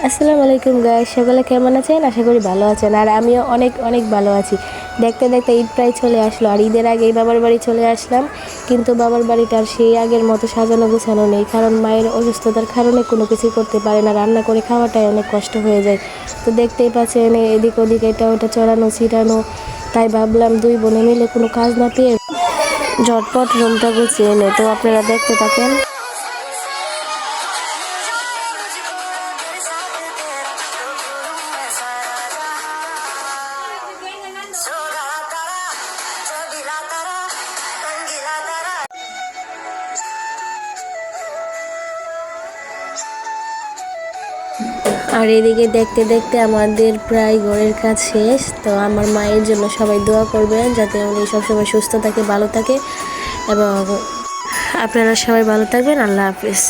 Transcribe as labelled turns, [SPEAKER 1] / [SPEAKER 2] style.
[SPEAKER 1] আসসালামু আলাইকুম গাইস, সকলে কেমন আছেন? আশা করি ভালো আছেন। আর আমিও অনেক অনেক ভালো আছি। দেখতে দেখতে ঈদ প্রায় চলে আসলো, আর ঈদের আগেই বাবার বাড়ি চলে আসলাম। কিন্তু বাবার বাড়িটা আর সেই আগের মতো সাজানো গোছানো নেই, কারণ মায়ের অসুস্থতার কারণে কোনো কিছু করতে পারে না, রান্না করে খাওয়াটাই অনেক কষ্ট হয়ে যায়। তো দেখতেই পাচ্ছেন এদিক ওদিক এটা ওটা চড়ানো ছিটানো। তাই ভাবলাম দুই বোনে মিলে কোনো কাজ না পেয়ে ঝটপট রুমটা গুছিয়ে নে। তো আপনারা দেখতে থাকেন। আর এদিকে দেখতে দেখতে আমাদের প্রায় ঘরের কাজ শেষ। তো আমার মায়ের জন্য সবাই দোয়া করবেন, যাতে উনি সবসময় সুস্থ থাকে, ভালো থাকে। এবং আপনারা সবাই ভালো থাকবেন। আল্লাহ হাফিজ।